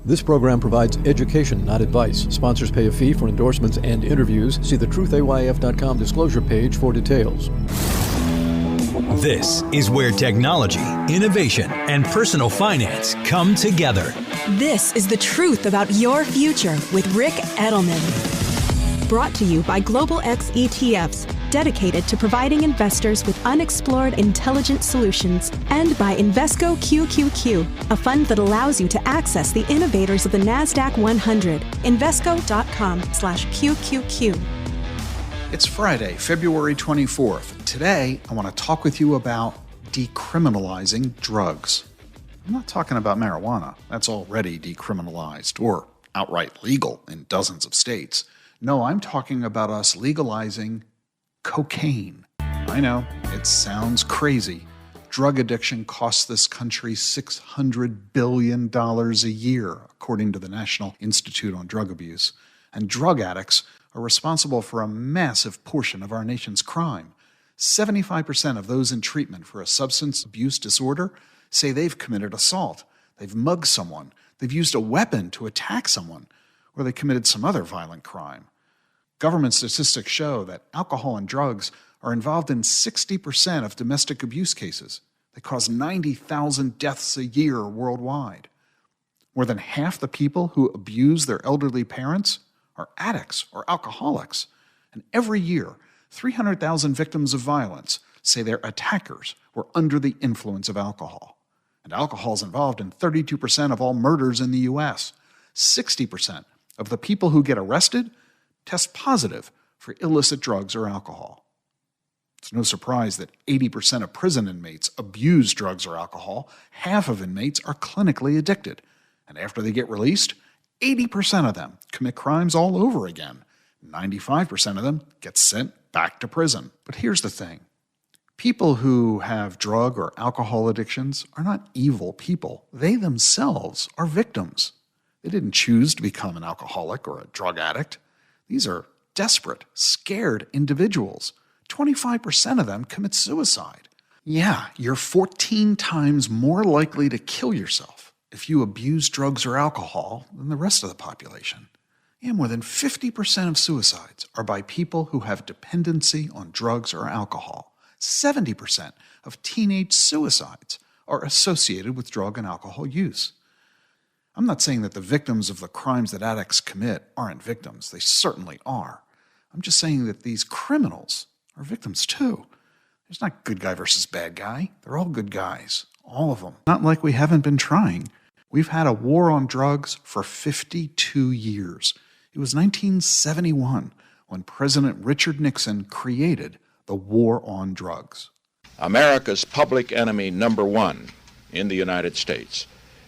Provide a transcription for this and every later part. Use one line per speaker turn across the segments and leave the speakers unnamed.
This program provides education, not advice. Sponsors pay a fee for endorsements and interviews. See the truthayf.com disclosure page for details.
This is where technology, innovation, and personal finance come together.
This is The Truth About Your Future with Ric Edelman. Brought to you by Global X ETFs, dedicated to providing investors with unexplored intelligent solutions, and by Invesco QQQ, a fund that allows you to access the innovators of the NASDAQ 100. Invesco.com/QQQ.
It's Friday, February 24th. Today, I want to talk with you about decriminalizing drugs. I'm not talking about marijuana. That's already decriminalized or outright legal in dozens of states. No, I'm talking about us legalizing cocaine. I know, it sounds crazy. Drug addiction costs this country $600 billion a year, according to the National Institute on Drug Abuse. And drug addicts are responsible for a massive portion of our nation's crime. 75% of those in treatment for a substance abuse disorder say they've committed assault, they've mugged someone, they've used a weapon to attack someone, or they committed some other violent crime. Government statistics show that alcohol and drugs are involved in 60% of domestic abuse cases. They cause 90,000 deaths a year worldwide. More than half the people who abuse their elderly parents are addicts or alcoholics. And every year, 300,000 victims of violence say their attackers were under the influence of alcohol. And alcohol is involved in 32% of all murders in the U.S. 60% of the people who get arrested test positive for illicit drugs or alcohol. It's no surprise that 80% of prison inmates abuse drugs or alcohol. Half of inmates are clinically addicted. And after they get released, 80% of them commit crimes all over again. 95% of them get sent back to prison. But here's the thing. People who have drug or alcohol addictions are not evil people. They themselves are victims. They didn't choose to become an alcoholic or a drug addict. These are desperate, scared individuals. 25% of them commit suicide. Yeah, you're 14 times more likely to kill yourself if you abuse drugs or alcohol than the rest of the population. Yeah, more than 50% of suicides are by people who have dependency on drugs or alcohol. 70% of teenage suicides are associated with drug and alcohol use. I'm not saying that the victims of the crimes that addicts commit aren't victims. They certainly are. I'm just saying that these criminals are victims too. There's not good guy versus bad guy. They're all good guys. All of them. Not like we haven't been trying. We've had a war on drugs for 52 years. It was 1971 when President Richard Nixon created the War on Drugs.
America's public enemy number one in the United States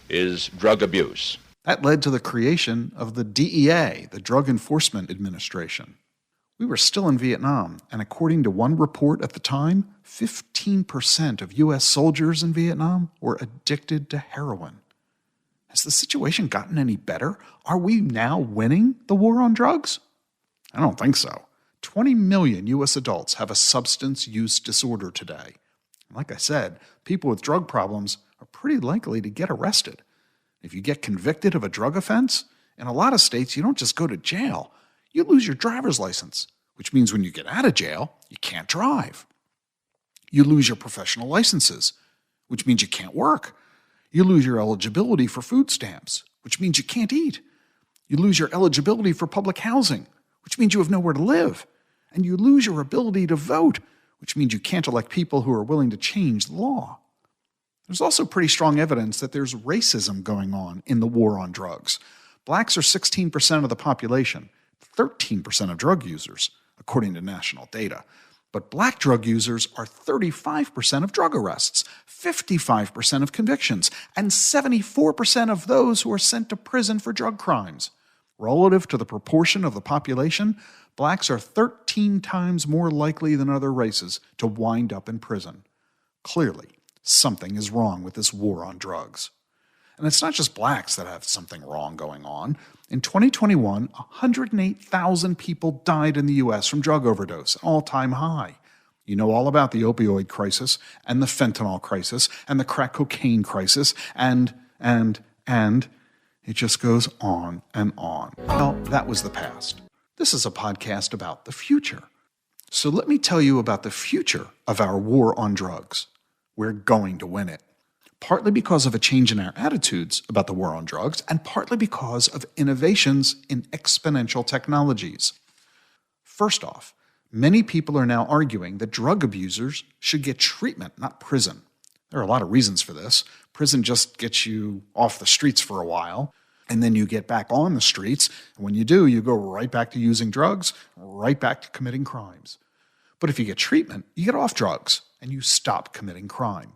is drug abuse.
That led to the creation of the DEA, the Drug Enforcement Administration. We were still in Vietnam, and according to one report at the time, 15% of U.S. soldiers in Vietnam were addicted to heroin. Has the situation gotten any better? Are we now winning the war on drugs? I don't think so. 20 million U.S. adults have a substance use disorder today. Like I said, people with drug problems are pretty likely to get arrested. If you get convicted of a drug offense, in a lot of states you don't just go to jail. You lose your driver's license, which means when you get out of jail, you can't drive. You lose your professional licenses, which means you can't work. You lose your eligibility for food stamps, which means you can't eat. You lose your eligibility for public housing, which means you have nowhere to live. And you lose your ability to vote, which means you can't elect people who are willing to change the law. There's also pretty strong evidence that there's racism going on in the war on drugs. Blacks are 16% of the population, 13% of drug users, according to national data. But black drug users are 35% of drug arrests, 55% of convictions, and 74% of those who are sent to prison for drug crimes. Relative to the proportion of the population, blacks are 13 times more likely than other races to wind up in prison. Clearly, something is wrong with this war on drugs. And it's not just blacks that have something wrong going on. In 2021, 108,000 people died in the U.S. from drug overdose, an all-time high. You know all about the opioid crisis and the fentanyl crisis and the crack cocaine crisis and It just goes on and on. Well, that was the past. This is a podcast about the future. So let me tell you about the future of our war on drugs. We're going to win it. Partly because of a change in our attitudes about the war on drugs, and partly because of innovations in exponential technologies. First off, many people are now arguing that drug abusers should get treatment, not prison. There are a lot of reasons for this. Prison just gets you off the streets for a while, and then you get back on the streets, and when you do, you go right back to using drugs, right back to committing crimes. But if you get treatment, you get off drugs, and you stop committing crime.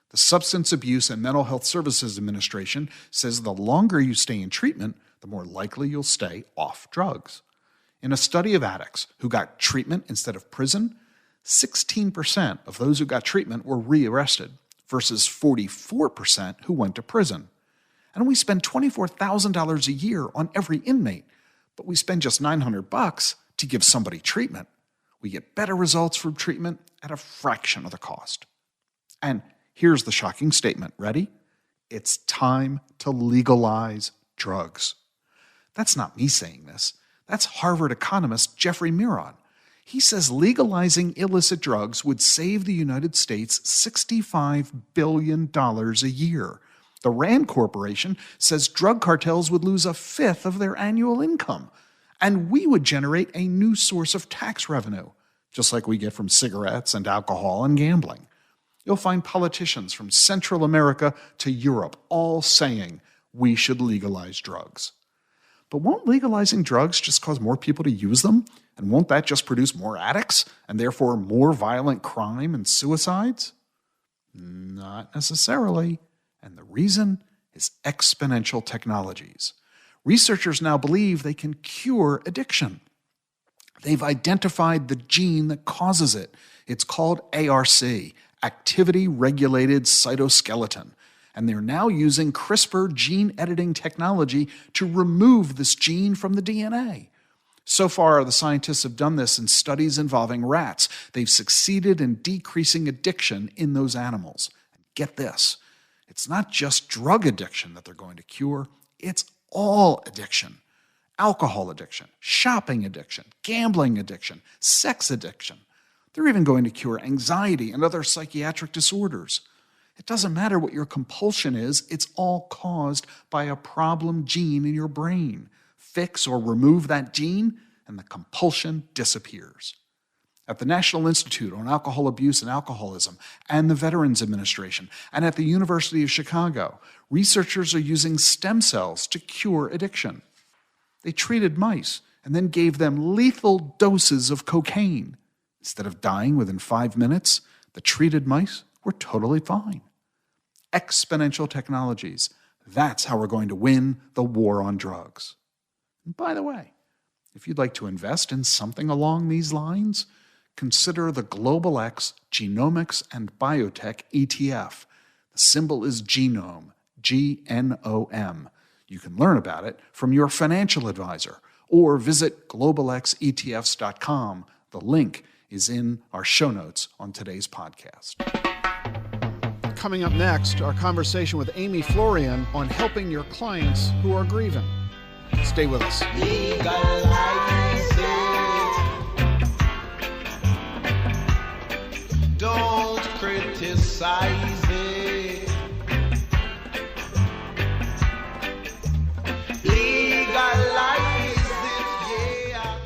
The Substance Abuse and Mental Health Services Administration says the longer you stay in treatment, the more likely you'll stay off drugs. In a study of addicts who got treatment instead of prison, 16% of those who got treatment were rearrested versus 44% who went to prison. And we spend $24,000 a year on every inmate, but we spend just $900 to give somebody treatment. We get better results from treatment at a fraction of the cost. And here's the shocking statement. Ready? It's time to legalize drugs. That's not me saying this. That's Harvard economist Jeffrey Miron. He says legalizing illicit drugs would save the United States $65 billion a year. The Rand Corporation says drug cartels would lose a fifth of their annual income, and we would generate a new source of tax revenue, just like we get from cigarettes and alcohol and gambling. You'll find politicians from Central America to Europe all saying we should legalize drugs. But won't legalizing drugs just cause more people to use them? And won't that just produce more addicts and therefore more violent crime and suicides? Not necessarily. And the reason is exponential technologies. Researchers now believe they can cure addiction. They've identified the gene that causes it. It's called ARC, Activity Regulated Cytoskeleton. And they're now using CRISPR gene editing technology to remove this gene from the DNA. So far, the scientists have done this in studies involving rats. They've succeeded in decreasing addiction in those animals. And get this, it's not just drug addiction that they're going to cure, it's all addiction. Alcohol addiction, shopping addiction, gambling addiction, sex addiction. They're even going to cure anxiety and other psychiatric disorders. It doesn't matter what your compulsion is, it's all caused by a problem gene in your brain. Fix or remove that gene, and the compulsion disappears. At the National Institute on Alcohol Abuse and Alcoholism, and the Veterans Administration, and at the University of Chicago, researchers are using stem cells to cure addiction. They treated mice and then gave them lethal doses of cocaine. Instead of dying within 5 minutes, the treated mice were totally fine. Exponential technologies. That's how we're going to win the war on drugs. And by the way, if you'd like to invest in something along these lines, consider the Global X Genomics and Biotech ETF. The symbol is GENOM, G-N-O-M. You can learn about it from your financial advisor or visit globalxetfs.com. The link is in our show notes on today's podcast. Coming up next, our conversation with Amy Florian on helping your clients who are grieving. Stay with us.
Legalize it. Don't criticize it. Legalize it, yeah.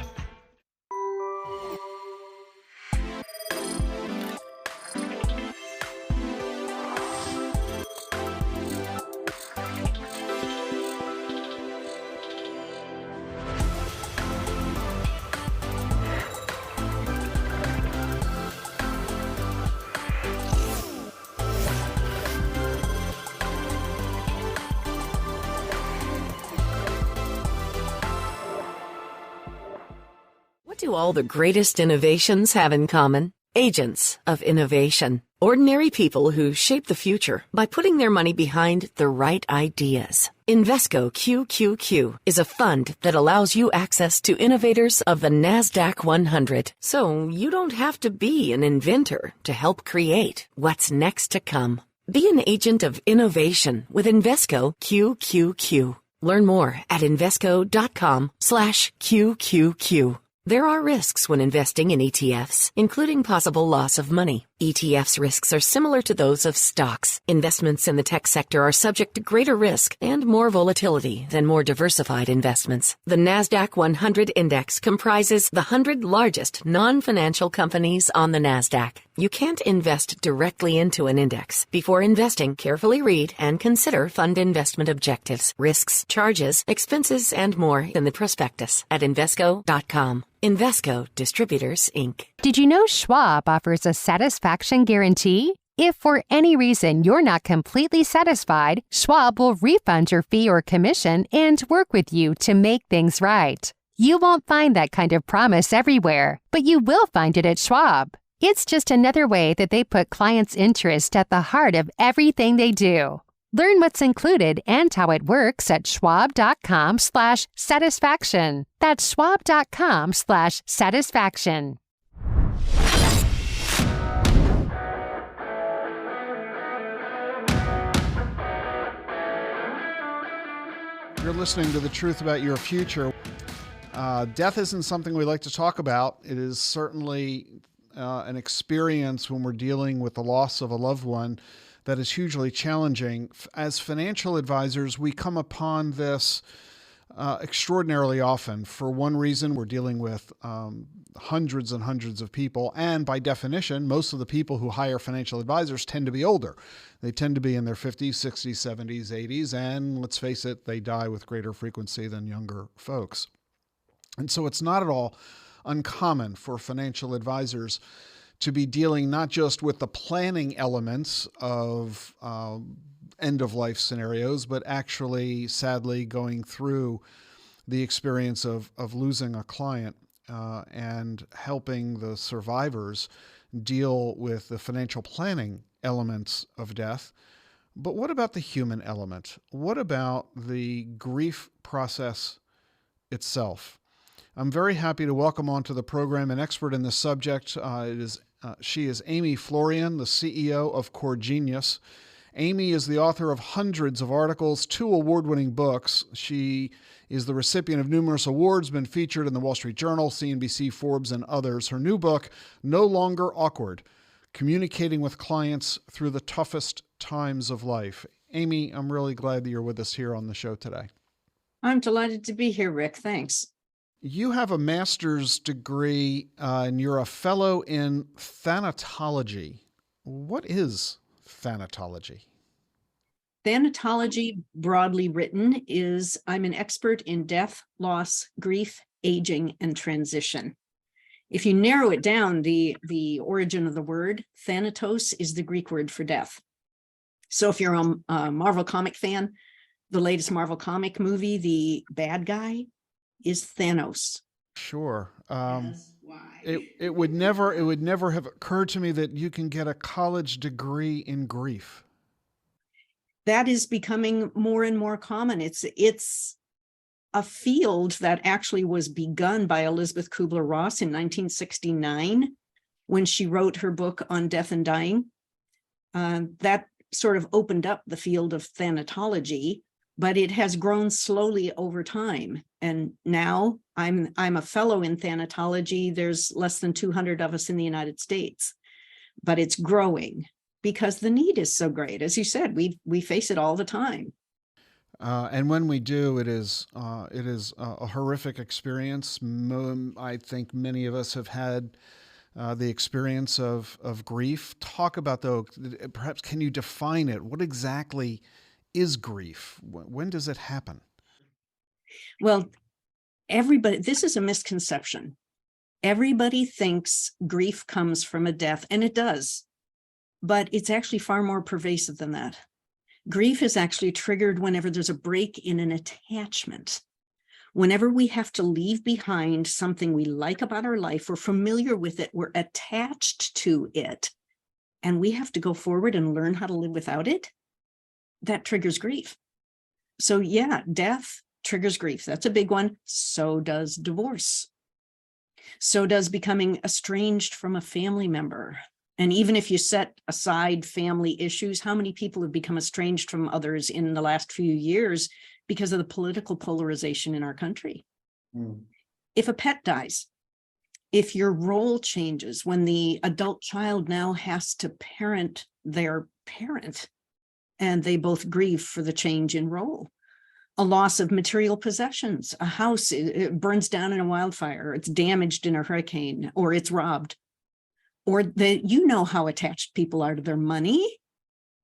What do all the greatest innovations have in common? Agents of innovation. Ordinary people who shape the future by putting their money behind the right ideas. Invesco QQQ is a fund that allows you access to innovators of the NASDAQ 100. So you don't have to be an inventor to help create what's next to come. Be an agent of innovation with Invesco QQQ. Learn more at Invesco.com/QQQ. There are risks when investing in ETFs, including possible loss of money. ETFs risks are similar to those of stocks. Investments in the tech sector are subject to greater risk and more volatility than more diversified investments. The NASDAQ 100 Index comprises the 100 largest non-financial companies on the NASDAQ. You can't invest directly into an index. Before investing, carefully read and consider fund investment objectives, risks, charges, expenses, and more in the prospectus at Invesco.com. Invesco Distributors, Inc.
Did you know Schwab offers a satisfaction guarantee? If for any reason you're not completely satisfied, Schwab will refund your fee or commission and work with you to make things right. You won't find that kind of promise everywhere, but you will find it at Schwab. It's just another way that they put clients' interest at the heart of everything they do. Learn what's included and how it works at schwab.com/satisfaction. That's schwab.com/satisfaction.
You're listening to The Truth About Your Future. Death isn't something we like to talk about. It is certainly an experience when we're dealing with the loss of a loved one that is hugely challenging. As financial advisors, we come upon this extraordinarily often. For one reason, we're dealing with hundreds and hundreds of people. And by definition, most of the people who hire financial advisors tend to be older. They tend to be in their 50s, 60s, 70s, 80s. And let's face it, they die with greater frequency than younger folks. And so it's not at all uncommon for financial advisors to be dealing not just with the planning elements of end-of-life scenarios, but actually, sadly, going through the experience of losing a client and helping the survivors deal with the financial planning elements of death. But what about the human element? What about the grief process itself? I'm very happy to welcome onto the program an expert in this subject. She is Amy Florian, the CEO of CoreGenius. Amy is the author of hundreds of articles, 2 award-winning books. She is the recipient of numerous awards, been featured in the Wall Street Journal, CNBC, Forbes, and others. Her new book, No Longer Awkward, Communicating with Clients Through the Toughest Times of Life. Amy, I'm really glad that you're with us here on the show today.
I'm delighted to be here, Rick. Thanks.
You have a master's degree and you're a fellow in thanatology. What is thanatology?
Thanatology, broadly written, is I'm an expert in death, loss, grief, aging, and transition. If you narrow it down, the origin of the word, thanatos, is the Greek word for death. So if you're a Marvel comic fan, the latest Marvel comic movie, the bad guy is Thanos.
Sure. It would never have occurred to me that you can get a college degree in grief.
That is becoming more and more common. It's a field that actually was begun by Elizabeth Kubler-Ross in 1969 when she wrote her book on death and dying. That sort of opened up the field of thanatology, but it has grown slowly over time. And now I'm a fellow in thanatology. There's less than 200 of us in the United States, but it's growing because the need is so great. As you said, we face it all the time.
And when we do, it is a horrific experience. I think many of us have had the experience of grief. Talk about, though, perhaps can you define it? What exactly is grief? When does it happen?
Well, this is a misconception. Everybody thinks grief comes from a death, and it does, but it's actually far more pervasive than that. Grief is actually triggered whenever there's a break in an attachment. Whenever we have to leave behind something we like about our life, we're familiar with it, we're attached to it, and we have to go forward and learn how to live without it, that triggers grief. So yeah, death triggers grief. That's a big one. So does divorce. So does becoming estranged from a family member. And even if you set aside family issues, how many people have become estranged from others in the last few years because of the political polarization in our country. If a pet dies, if your role changes, when the adult child now has to parent their parent, and they both grieve for the change in role, a loss of material possessions, a house it burns down in a wildfire, it's damaged in a hurricane, or it's robbed, or you know how attached people are to their money.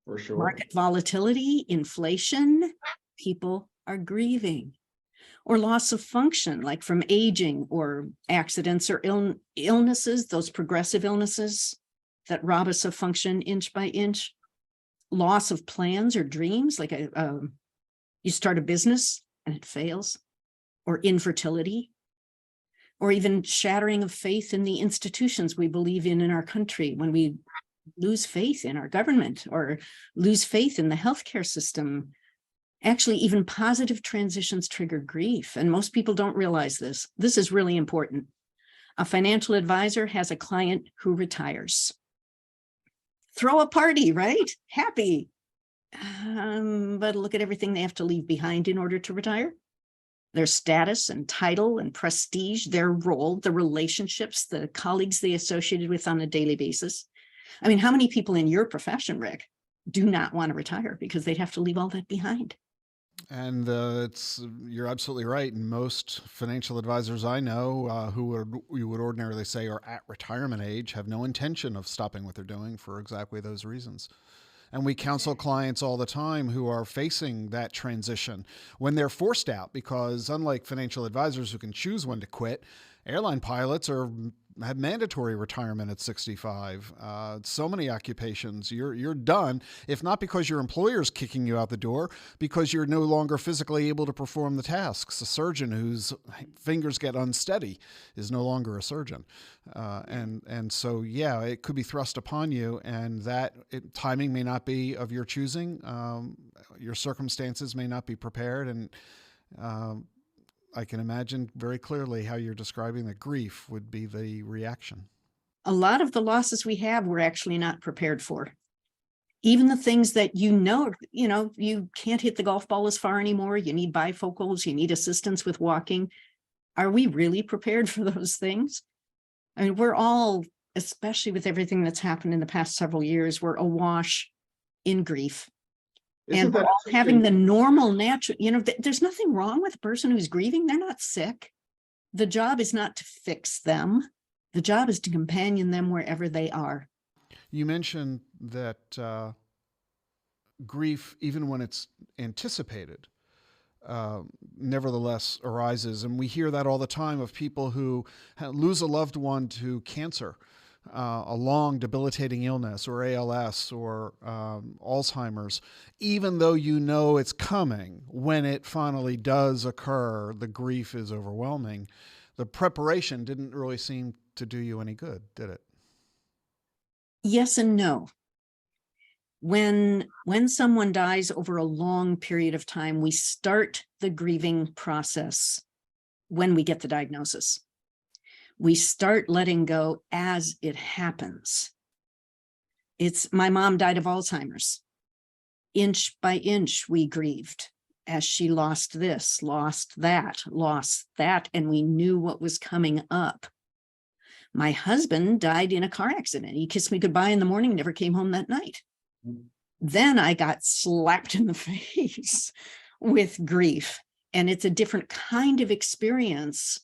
For sure.
Market volatility, inflation, people are grieving. Or loss of function, like from aging or accidents or illnesses, those progressive illnesses that rob us of function inch by inch. Loss of plans or dreams, like you start a business and it fails, or infertility, or even shattering of faith in the institutions we believe in our country, when we lose faith in our government or lose faith in the healthcare system. Actually, even positive transitions trigger grief, and most people don't realize this. This is really important. A financial advisor has a client who retires. Throw a party, right? Happy. But look at everything they have to leave behind in order to retire. Their status and title and prestige, their role, the relationships, the colleagues they associated with on a daily basis. I mean, how many people in your profession, Rick, do not want to retire because they'd have to leave all that behind?
And you're absolutely right. And most financial advisors I know you would ordinarily say are at retirement age have no intention of stopping what they're doing for exactly those reasons. And we counsel clients all the time who are facing that transition when they're forced out, because unlike financial advisors who can choose when to quit, airline pilots have mandatory retirement at 65. So many occupations, you're done, if not because your employer's kicking you out the door, because you're no longer physically able to perform the tasks. A surgeon whose fingers get unsteady is no longer a surgeon. And so, yeah, it could be thrust upon you, and timing may not be of your choosing. Your circumstances may not be prepared, and I can imagine very clearly how you're describing that grief would be the reaction.
A lot of the losses we have, we're actually not prepared for. Even the things that you can't hit the golf ball as far anymore. You need bifocals, you need assistance with walking. Are we really prepared for those things? I mean, we're all, especially with everything that's happened in the past several years, we're awash in grief. And we're all having the normal, natural, there's nothing wrong with a person who's grieving. They're not sick. The job is not to fix them. The job is to companion them wherever they are.
You mentioned that grief, even when it's anticipated, nevertheless arises. And we hear that all the time of people who lose a loved one to cancer, a long debilitating illness, or ALS, or Alzheimer's. Even though you know it's coming, when it finally does occur, the grief is overwhelming. The preparation didn't really seem to do you any good, did it?
Yes and no. When someone dies over a long period of time, we start the grieving process when we get the diagnosis. We start letting go as it happens. My mom died of Alzheimer's. Inch by inch, we grieved as she lost this, lost that, and we knew what was coming up. My husband died in a car accident. He kissed me goodbye in the morning, never came home that night. Then I got slapped in the face with grief, and it's a different kind of experience.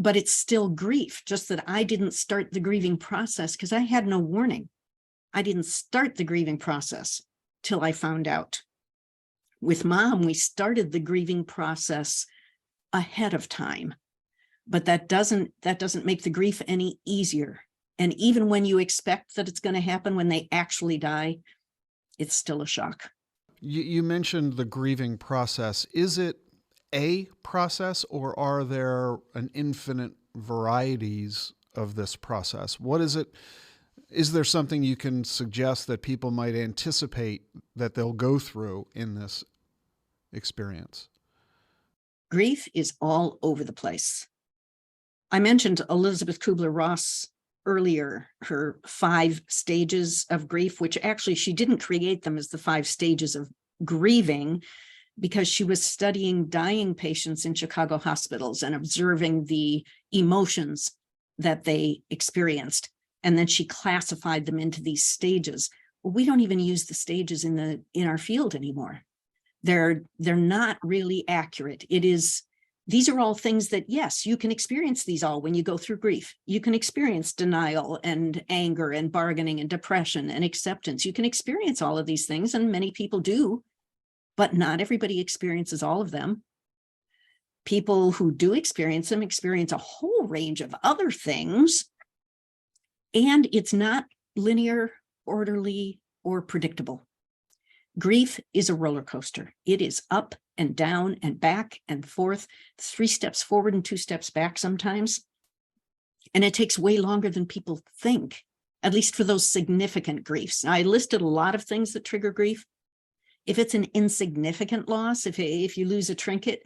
But it's still grief, just that I didn't start the grieving process because I had no warning. I didn't start the grieving process till I found out. With Mom, we started the grieving process ahead of time, but that doesn't make the grief any easier. And even when you expect that it's going to happen, when they actually die, it's still a shock.
You mentioned the grieving process. Is it a process, or are there an infinite varieties of this process? What is it? Is there something you can suggest that people might anticipate that they'll go through in this experience?
Grief is all over the place. I mentioned Elizabeth Kubler-Ross earlier, her 5 stages of grief, which actually she didn't create them as the 5 stages of grieving. because she was studying dying patients in Chicago hospitals and observing the emotions that they experienced. And then she classified them into these stages. Well, we don't even use the stages in our field anymore. They're not really accurate. These are all things that, yes, you can experience these all when you go through grief. You can experience denial and anger and bargaining and depression and acceptance. You can experience all of these things, and many people do, but not everybody experiences all of them. People who do experience them experience a whole range of other things, and it's not linear, orderly, or predictable. Grief is a roller coaster. It is up and down and back and forth, 3 steps forward and 2 steps back sometimes. And it takes way longer than people think, at least for those significant griefs. Now, I listed a lot of things that trigger grief. If it's an insignificant loss, if you lose a trinket,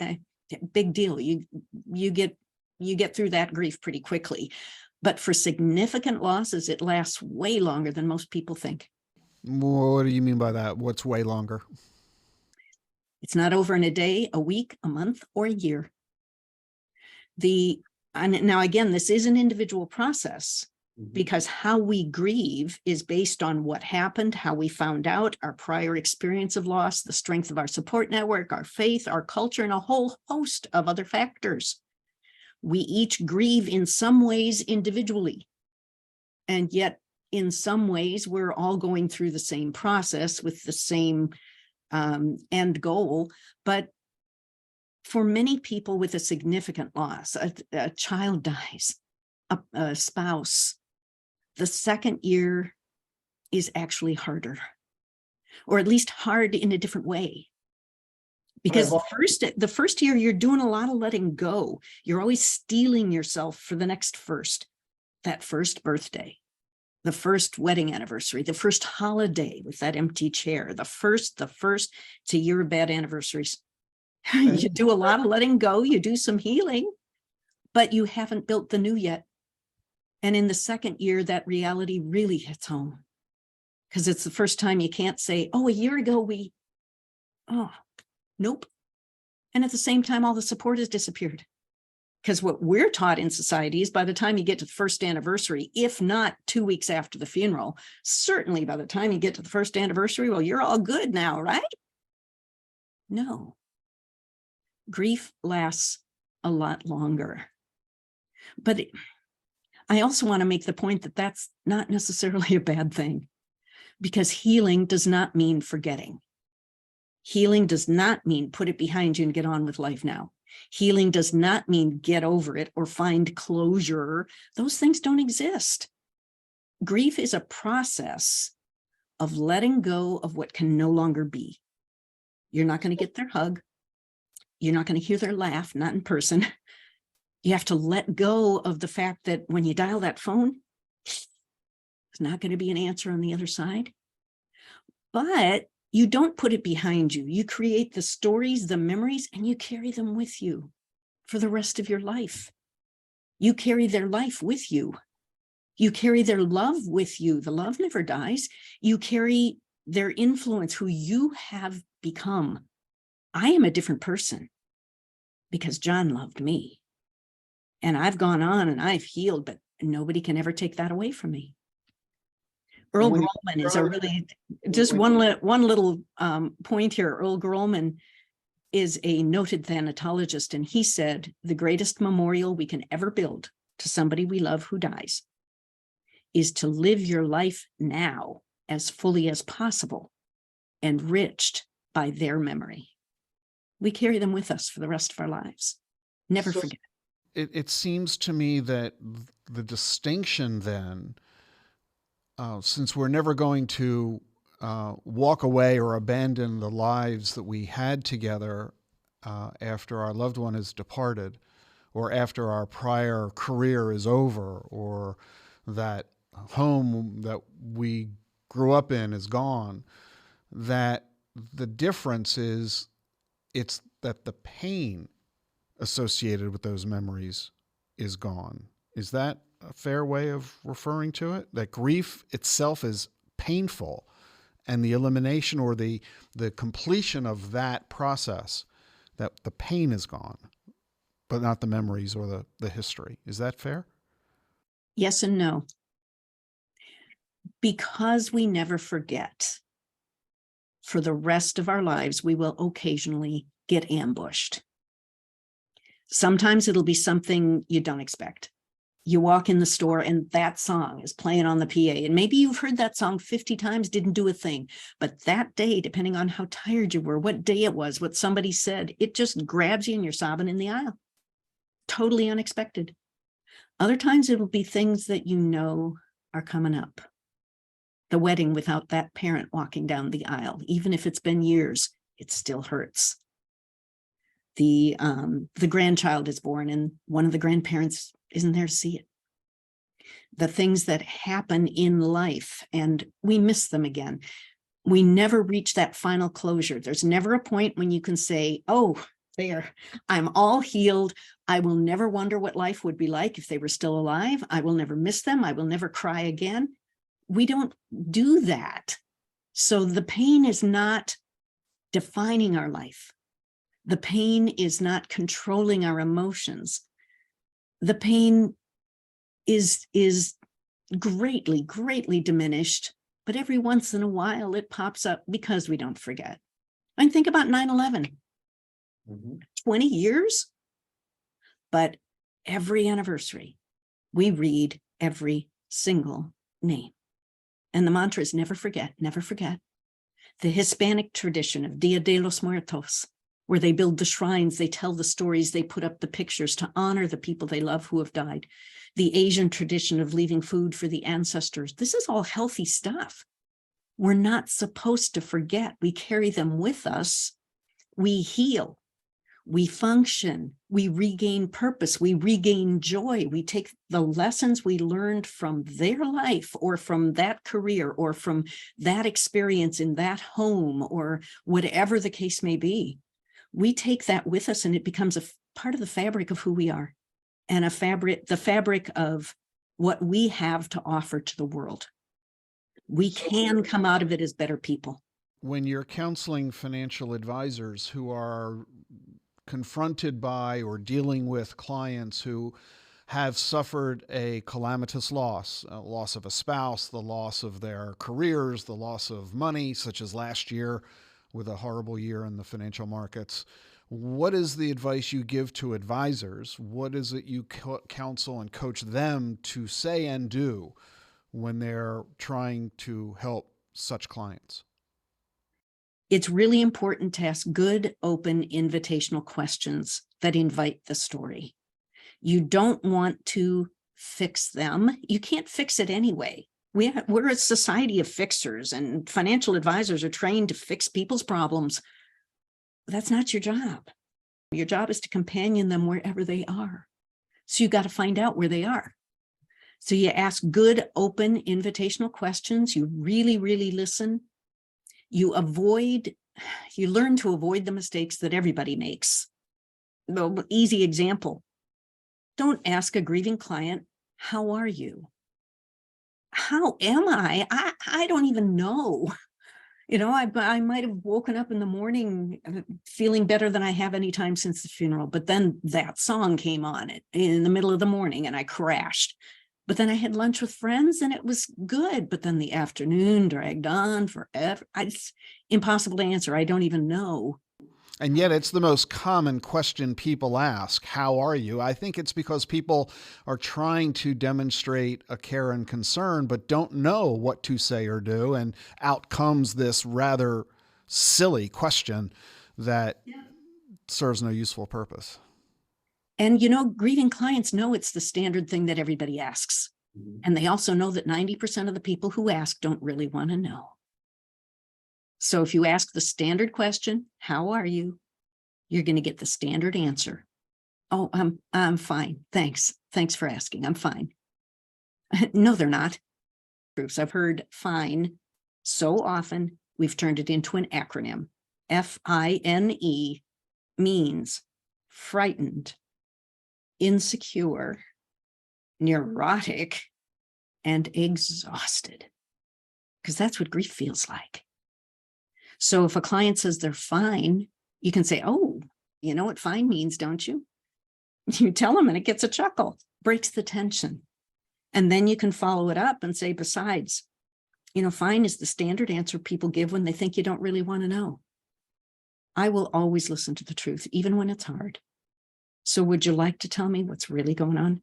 big deal. You get through that grief pretty quickly. But for significant losses, it lasts way longer than most people think.
What do you mean by that? What's way longer?
It's not over in a day, a week, a month, or a year. Now, again, this is an individual process, because how we grieve is based on what happened, how we found out, our prior experience of loss, the strength of our support network, our faith, our culture, and a whole host of other factors. We each grieve in some ways individually, and yet in some ways we're all going through the same process with the same end goal. But for many people with a significant loss, a child dies, a spouse, the second year is actually harder, or at least hard in a different way. Because the first year, you're doing a lot of letting go. You're always steeling yourself for the next first, that first birthday, the first wedding anniversary, the first holiday with that empty chair, the first, it's a year of bad anniversaries. You do a lot of letting go, you do some healing, but you haven't built the new yet. And in the second year, that reality really hits home, because it's the first time you can't say, oh, a year ago nope. And at the same time, all the support has disappeared. Because what we're taught in society is by the time you get to the first anniversary, if not 2 weeks after the funeral, certainly by the time you get to the first anniversary, well, you're all good now, right? No. Grief lasts a lot longer. But I also want to make the point that that's not necessarily a bad thing, because healing does not mean forgetting. Healing does not mean put it behind you and get on with life now. Healing does not mean get over it or find closure. Those things don't exist. Grief is a process of letting go of what can no longer be. You're not going to get their hug. You're not going to hear their laugh, not in person. You have to let go of the fact that when you dial that phone, there's not going to be an answer on the other side. But you don't put it behind you. You create the stories, the memories, and you carry them with you for the rest of your life. You carry their life with you. You carry their love with you. The love never dies. You carry their influence, who you have become. I am a different person because John loved me. And I've gone on and I've healed, but nobody can ever take that away from me. Earl Grolman is a really, just one little point here. Earl Grolman is a noted thanatologist, and he said, the greatest memorial we can ever build to somebody we love who dies is to live your life now as fully as possible, enriched by their memory. We carry them with us for the rest of our lives. Never forget.
It seems to me that the distinction then, since we're never going to walk away or abandon the lives that we had together after our loved one has departed, or after our prior career is over, or that home that we grew up in is gone, that the difference is it's that the pain associated with those memories is gone. Is that a fair way of referring to it? That grief itself is painful, and the elimination or the completion of that process, that the pain is gone, but not the memories or the history. Is that fair?
Yes and no. Because we never forget, for the rest of our lives, we will occasionally get ambushed. Sometimes it'll be something you don't expect. You walk in the store and that song is playing on the PA, and maybe you've heard that song 50 times, didn't do a thing. But that day, depending on how tired you were, what day it was, what somebody said, it just grabs you and you're sobbing in the aisle. Totally unexpected. Other times it'll be things that you know are coming up. The wedding without that parent walking down the aisle, even if it's been years, it still hurts. The grandchild is born and one of the grandparents isn't there to see it. The things that happen in life and we miss them again. We never reach that final closure. There's never a point when you can say, oh, there, I'm all healed. I will never wonder what life would be like if they were still alive. I will never miss them. I will never cry again. We don't do that. So the pain is not defining our life. The pain is not controlling our emotions. The pain is greatly, greatly diminished, but every once in a while it pops up because we don't forget. I mean, think about 9/11. 20 years, but every anniversary, we read every single name. And the mantra is never forget, never forget. The Hispanic tradition of Dia de los Muertos, where they build the shrines, they tell the stories, they put up the pictures to honor the people they love who have died. The Asian tradition of leaving food for the ancestors. This is all healthy stuff. We're not supposed to forget. We carry them with us. We heal. We function, we regain purpose, we regain joy. We take the lessons we learned from their life or from that career or from that experience in that home or whatever the case may be. We take that with us and it becomes a part of the fabric of who we are and the fabric of what we have to offer to the world. We can come out of it as better people.
When you're counseling financial advisors who are confronted by or dealing with clients who have suffered a calamitous loss, a loss of a spouse, the loss of their careers, the loss of money, such as last year with a horrible year in the financial markets, what is the advice you give to advisors? What is it you counsel and coach them to say and do when they're trying to help such clients?
It's really important to ask good, open, invitational questions that invite the story. You don't want to fix them. You can't fix it anyway. We're a society of fixers, and financial advisors are trained to fix people's problems. That's not your job. Your job is to companion them wherever they are. So you got to find out where they are. So you ask good, open, invitational questions. You really, really listen. You learn to avoid the mistakes that everybody makes. The easy example, don't ask a grieving client, how are you? How am I? I don't even know. You know, I might have woken up in the morning feeling better than I have any time since the funeral, but then that song came on in the middle of the morning and I crashed. But then I had lunch with friends and it was good. But then the afternoon dragged on forever. It's impossible to answer. I don't even know.
And yet it's the most common question people ask. How are you? I think it's because people are trying to demonstrate a care and concern, but don't know what to say or do. And out comes this rather silly question that serves no useful purpose.
And, you know, grieving clients know it's the standard thing that everybody asks. And they also know that 90% of the people who ask don't really want to know. So if you ask the standard question, how are you? You're going to get the standard answer. Oh, I'm fine. Thanks. Thanks for asking. I'm fine. No, they're not. I've heard fine so often, we've turned it into an acronym. FINE means frightened, insecure, neurotic, and exhausted. Because that's what grief feels like. So if a client says they're fine, you can say, oh, you know what fine means, don't you? You tell them and it gets a chuckle, breaks the tension. And then you can follow it up and say, besides, fine is the standard answer people give when they think you don't really want to know. I will always listen to the truth, even when it's hard. So would you like to tell me what's really going on?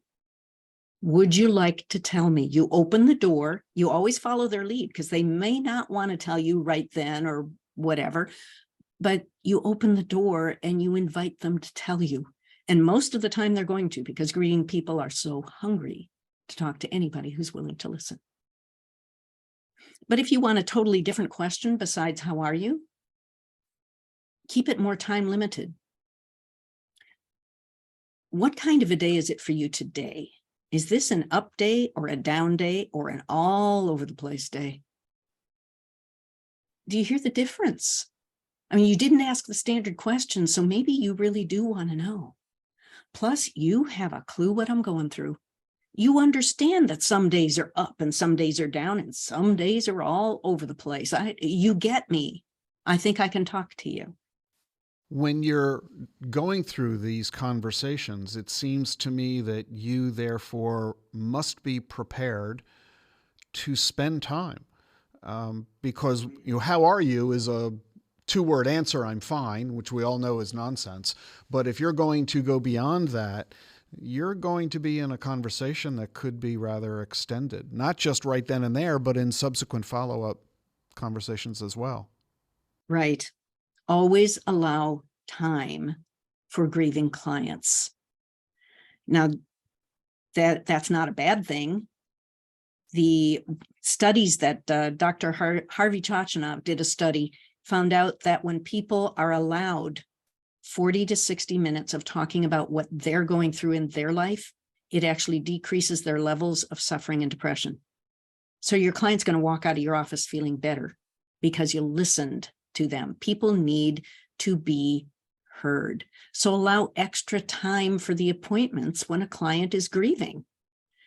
Would you like to tell me? You open the door, you always follow their lead because they may not want to tell you right then or whatever, but you open the door and you invite them to tell you. And most of the time they're going to, because grieving people are so hungry to talk to anybody who's willing to listen. But if you want a totally different question besides how are you, keep it more time limited. What kind of a day is it for you today? Is this an up day or a down day or an all over the place day? Do you hear the difference? I mean, you didn't ask the standard question, so maybe you really do want to know. Plus, you have a clue what I'm going through. You understand that some days are up and some days are down and some days are all over the place. You get me. I think I can talk to you.
When you're going through these conversations, it seems to me that you therefore must be prepared to spend time. Because, how are you is a two-word answer, I'm fine, which we all know is nonsense. But if you're going to go beyond that, you're going to be in a conversation that could be rather extended, not just right then and there, but in subsequent follow-up conversations as well.
Right. Always allow time for grieving clients. Now, that's not a bad thing. The studies that Dr. Harvey Chochinov did a study found out that when people are allowed 40 to 60 minutes of talking about what they're going through in their life, it actually decreases their levels of suffering and depression. So your client's going to walk out of your office feeling better because you listened to them. People need to be heard. So allow extra time for the appointments when a client is grieving.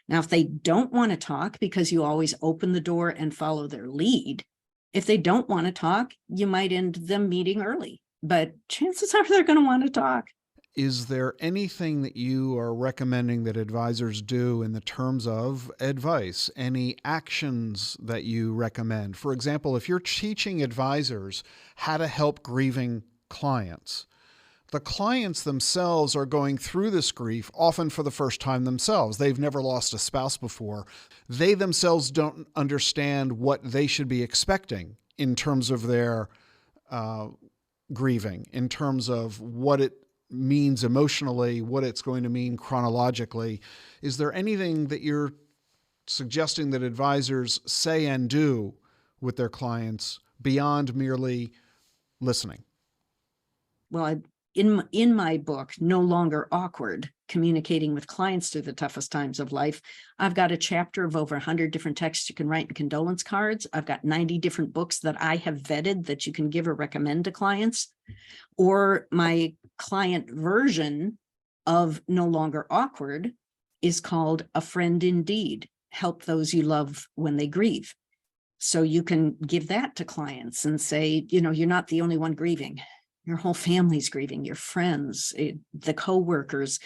Now, if they don't want to talk, because you always open the door and follow their lead, if they don't want to talk, you might end them meeting early, but chances are they're going to want to talk.
Is there anything that you are recommending that advisors do in the terms of advice? Any actions that you recommend? For example, if you're teaching advisors how to help grieving clients, the clients themselves are going through this grief often for the first time themselves. They've never lost a spouse before. They themselves don't understand what they should be expecting in terms of their grieving, in terms of what it means emotionally, what it's going to mean chronologically. Is there anything that you're suggesting that advisors say and do with their clients beyond merely listening?
Well, in my book, No Longer Awkward, Communicating with Clients Through the Toughest Times of Life, I've got a chapter of over 100 different texts you can write in condolence cards. I've got 90 different books that I have vetted that you can give or recommend to clients. Or my client version of No Longer Awkward is called A Friend Indeed, Help Those You Love When They Grieve. So you can give that to clients and say, you're not the only one grieving. Your whole family's grieving, your friends, the coworkers.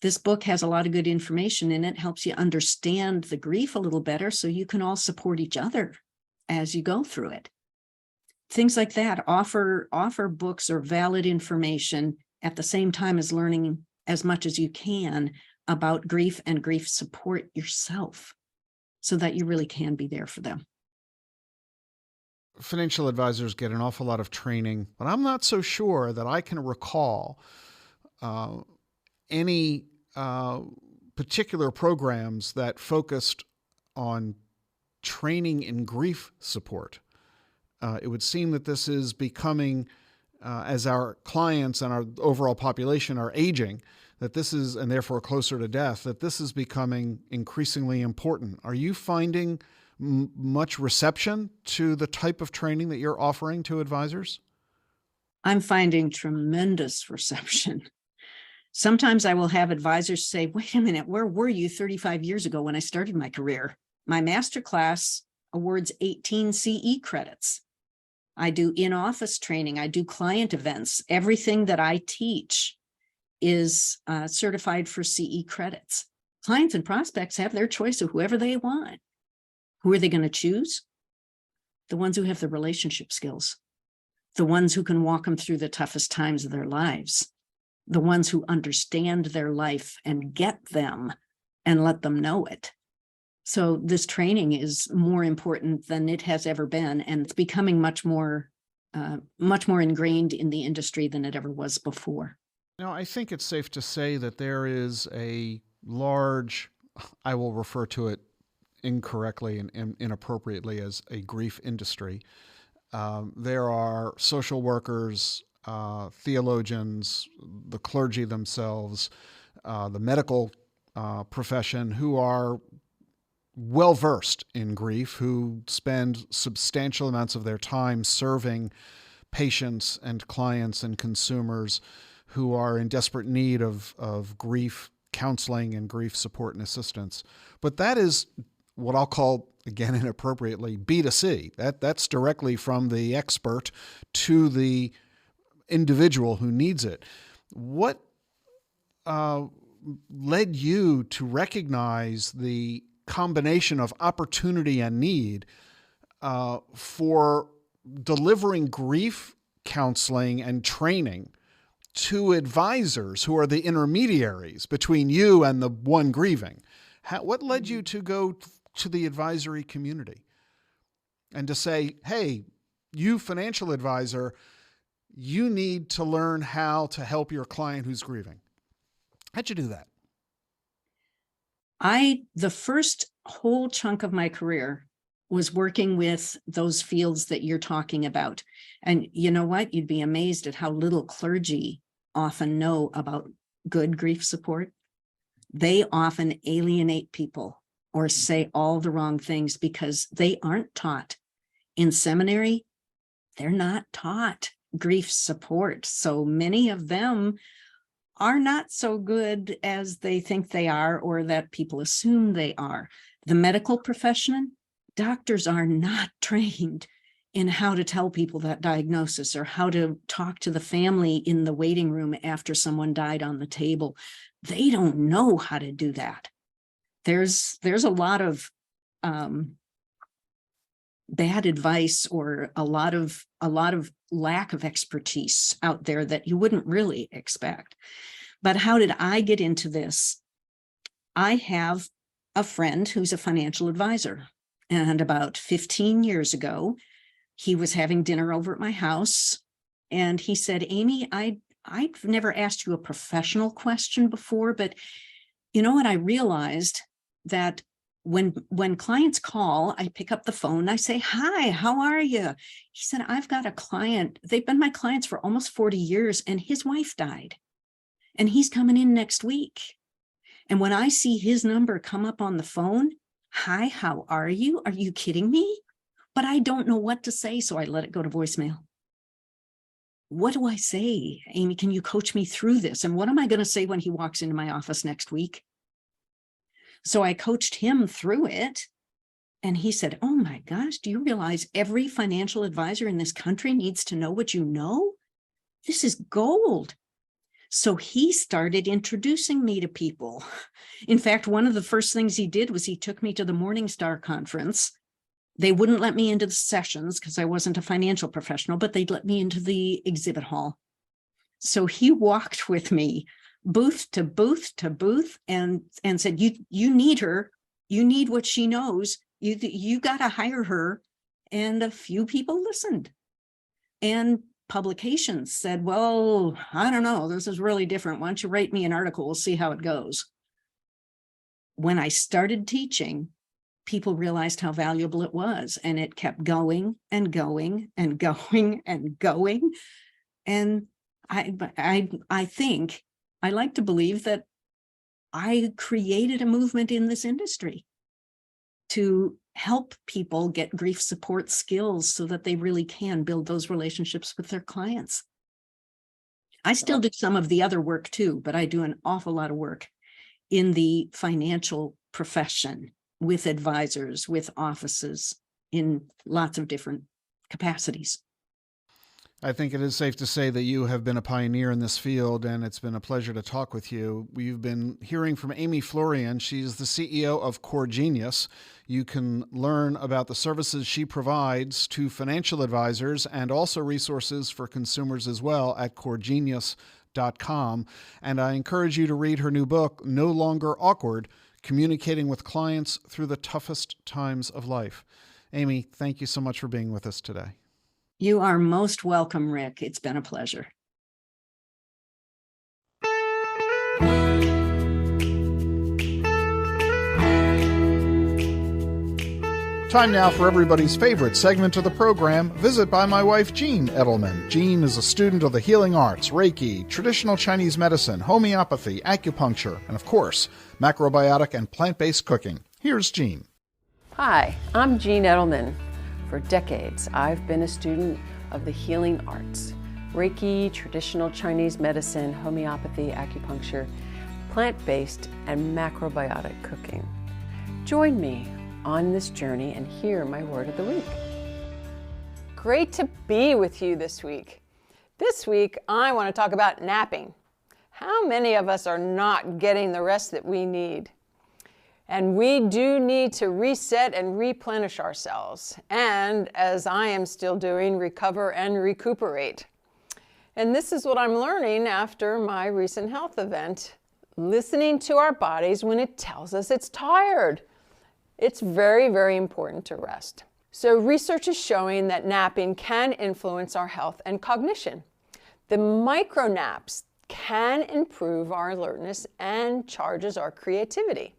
This book has a lot of good information in it, helps you understand the grief a little better so you can all support each other as you go through it. Things like that. Offer books or valid information at the same time as learning as much as you can about grief and grief support yourself so that you really can be there for them.
Financial advisors get an awful lot of training, but I'm not so sure that I can recall any particular programs that focused on training in grief support. It would seem that this is becoming, as our clients and our overall population are aging, that this is, and therefore closer to death, that this is becoming increasingly important. Are you finding much reception to the type of training that you're offering to advisors?
I'm finding tremendous reception. Sometimes I will have advisors say, wait a minute, where were you 35 years ago when I started my career? My master class awards 18 CE credits. I do in-office training. I do client events. Everything that I teach is certified for CE credits. Clients and prospects have their choice of whoever they want. Who are they going to choose? The ones who have the relationship skills, the ones who can walk them through the toughest times of their lives, the ones who understand their life and get them and let them know it. So this training is more important than it has ever been, and it's becoming much more ingrained in the industry than it ever was before.
Now, I think it's safe to say that there is a large, I will refer to it incorrectly and inappropriately as a grief industry. There are social workers, theologians, the clergy themselves, the medical profession who are well-versed in grief, who spend substantial amounts of their time serving patients and clients and consumers who are in desperate need of grief counseling and grief support and assistance. But that is what I'll call, again, inappropriately, B2C. That's directly from the expert to the individual who needs it. What led you to recognize the combination of opportunity and need for delivering grief counseling and training to advisors who are the intermediaries between you and the one grieving? What led you to go to the advisory community and to say, hey, you financial advisor, you need to learn how to help your client who's grieving? How'd you do that?
The first whole chunk of my career was working with those fields that you're talking about. And you know what? You'd be amazed at how little clergy often know about good grief support. They often alienate people or say all the wrong things because they aren't taught. In seminary, they're not taught grief support. So many of them are not so good as they think they are or that people assume they are. The medical profession, doctors are not trained in how to tell people that diagnosis or how to talk to the family in the waiting room after someone died on the table. They don't know how to do that. There's a lot of bad advice or a lot of lack of expertise out there that you wouldn't really expect. But how did I get into this? I have a friend who's a financial advisor, and about 15 years ago, he was having dinner over at my house, and he said, Amy, I've never asked you a professional question before, but you know what? I realized that when clients call, I pick up the phone, I say, hi, how are you? He said, I've got a client. They've been my clients for almost 40 years, and his wife died, and he's coming in next week. And when I see his number come up on the phone, hi, how are you? Are you kidding me? But I don't know what to say, so I let it go to voicemail. What do I say? Amy, can you coach me through this? And what am I going to say when he walks into my office next week? So I coached him through it. And he said, oh my gosh, do you realize every financial advisor in this country needs to know what you know? This is gold. So he started introducing me to people. In fact, one of the first things he did was he took me to the Morningstar conference. They wouldn't let me into the sessions because I wasn't a financial professional, but they'd let me into the exhibit hall. So he walked with me booth to booth to booth and said, you need her. You need what she knows. You got to hire her. And a few people listened. And publications said, well, I don't know, this is really different. Why don't you write me an article? We'll see how it goes. When I started teaching, people realized how valuable it was, and it kept going and going and going and going. And I think, I like to believe that I created a movement in this industry to help people get grief support skills so that they really can build those relationships with their clients. I still do some of the other work too, but I do an awful lot of work in the financial profession with advisors, with offices in lots of different capacities.
I think it is safe to say that you have been a pioneer in this field, and it's been a pleasure to talk with you. We've been hearing from Amy Florian. She's the CEO of CoreGenius. You can learn about the services she provides to financial advisors and also resources for consumers as well at CoreGenius.com. And I encourage you to read her new book, No Longer Awkward, Communicating with Clients Through the Toughest Times of Life. Amy, thank you so much for being with us today.
You are most welcome, Rick. It's been a pleasure.
Time now for everybody's favorite segment of the program, Visit by my wife, Jean Edelman. Jean is a student of the healing arts, Reiki, traditional Chinese medicine, homeopathy, acupuncture, and of course, macrobiotic and plant-based cooking. Here's Jean.
Hi, I'm Jean Edelman. For decades, I've been a student of the healing arts, Reiki, traditional Chinese medicine, homeopathy, acupuncture, plant-based, and macrobiotic cooking. Join me on this journey and hear my word of the week. Great to be with you this week. This week, I want to talk about napping. How many of us are not getting the rest that we need? And we do need to reset and replenish ourselves. And as I am still doing, recover and recuperate. And this is what I'm learning after my recent health event. Listening to our bodies when it tells us it's tired. It's very, very important to rest. So research is showing that napping can influence our health and cognition. The micro naps can improve our alertness and charges our creativity.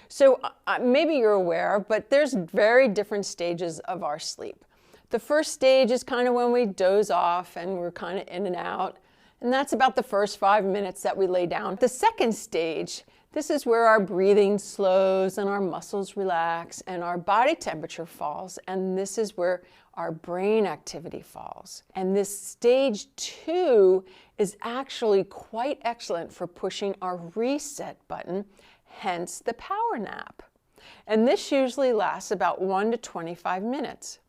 So maybe you're aware, but there's very different stages of our sleep. The first stage is kind of when we doze off and we're kind of in and out. And that's about the first 5 minutes that we lay down. The second stage, this is where our breathing slows and our muscles relax and our body temperature falls. And this is where our brain activity falls. And this stage 2 is actually quite excellent for pushing our reset button, hence the power nap. And this usually lasts about 1 to 25 minutes.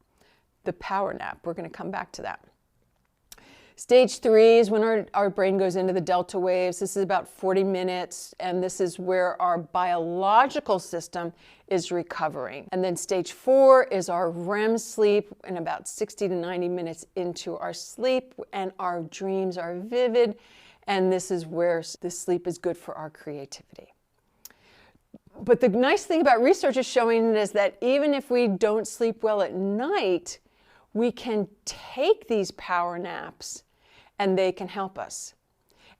The power nap, we're going to come back to that. Stage 3 is when our brain goes into the delta waves. This is about 40 minutes, and this is where our biological system is recovering. And then stage 4 is our REM sleep, and about 60 to 90 minutes into our sleep, and our dreams are vivid, and this is where the sleep is good for our creativity. But the nice thing about research is showing is that even if we don't sleep well at night, we can take these power naps and they can help us.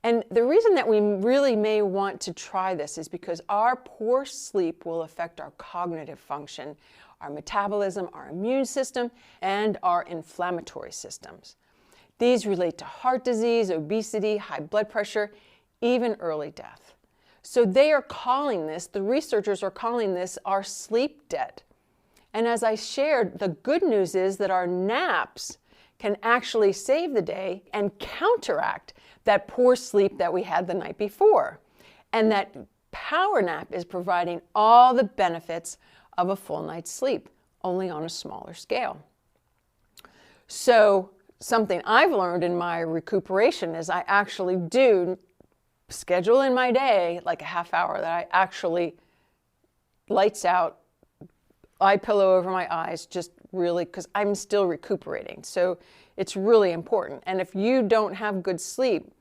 And the reason that we really may want to try this is because our poor sleep will affect our cognitive function, our metabolism, our immune system, and our inflammatory systems. These relate to heart disease, obesity, high blood pressure, even early death. So they are calling this, the researchers are calling this our sleep debt. And as I shared, the good news is that our naps can actually save the day and counteract that poor sleep that we had the night before. And that power nap is providing all the benefits of a full night's sleep, only on a smaller scale. So something I've learned in my recuperation is I actually do schedule in my day like a half hour that I actually lights out, eye pillow over my eyes, just really, because I'm still recuperating. So it's really important. And if you don't have good sleep,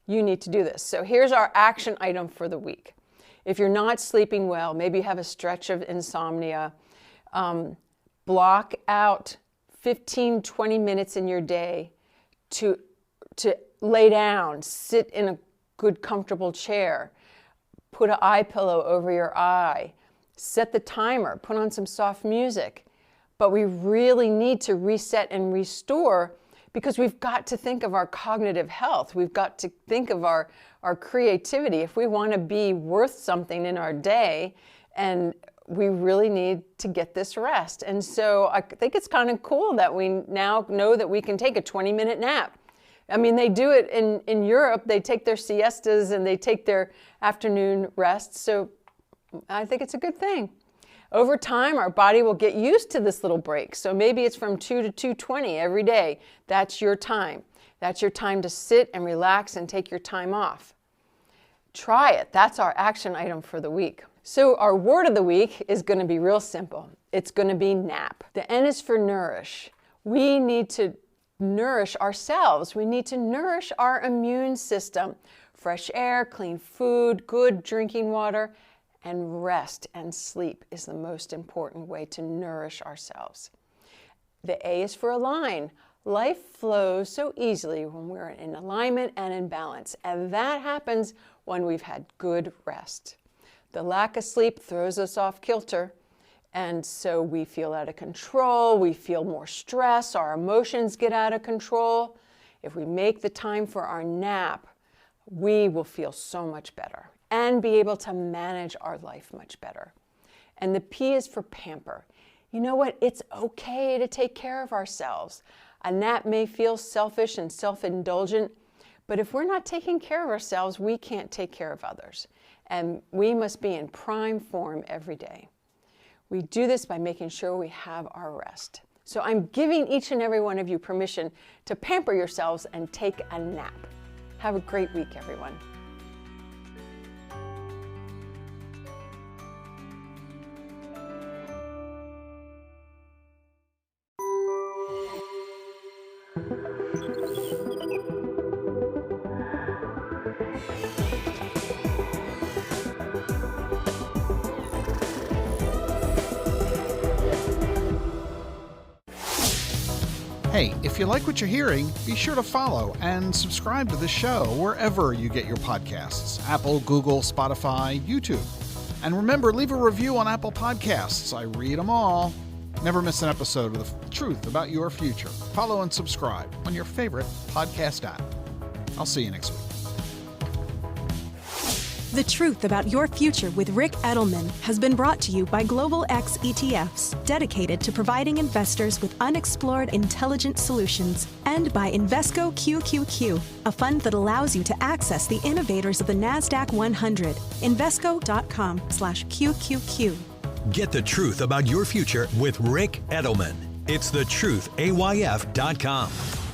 you need to do this. So here's our action item for the week. If you're not sleeping well, maybe you have a stretch of insomnia, block out 15, 20 minutes in your day to lay down, sit in a good comfortable chair, put an eye pillow over your eye, set the timer, put on some soft music. But we really need to reset and restore because we've got to think of our cognitive health. We've got to think of our creativity. If we want to be worth something in our day, and we really need to get this rest. And so I think it's kind of cool that we now know that we can take a 20-minute nap. I mean, they do it in Europe. They take their siestas and they take their afternoon rests. So I think it's a good thing. Over time, our body will get used to this little break. So maybe it's from 2 to 2:20 every day. That's your time. That's your time to sit and relax and take your time off. Try it. That's our action item for the week. So our word of the week is going to be real simple. It's going to be nap. The N is for nourish. We need to nourish ourselves. We need to nourish our immune system. Fresh air, clean food, good drinking water, and rest and sleep is the most important way to nourish ourselves. The A is for align. Life flows so easily when we're in alignment and in balance, and that happens when we've had good rest. The lack of sleep throws us off kilter, and so we feel out of control, we feel more stress, our emotions get out of control. If we make the time for our nap, we will feel so much better and be able to manage our life much better. And the P is for pamper. You know what? It's okay to take care of ourselves. A nap may feel selfish and self-indulgent, but if we're not taking care of ourselves, we can't take care of others. And we must be in prime form every day. We do this by making sure we have our rest. So I'm giving each and every one of you permission to pamper yourselves and take a nap. Have a great week, everyone.
Hey, if you like what you're hearing, be sure to follow and subscribe to the show wherever you get your podcasts: Apple, Google, Spotify, YouTube. And remember, leave a review on Apple Podcasts. I read them all. Never miss an episode of the truth about your future. Follow and subscribe on your favorite podcast app. I'll see you next week.
The Truth About Your Future with Ric Edelman has been brought to you by Global X ETFs, dedicated to providing investors with unexplored intelligent solutions, and by Invesco QQQ, a fund that allows you to access the innovators of the NASDAQ 100. Invesco.com/QQQ.
Get the truth about your future with Ric Edelman. It's thetruthayf.com.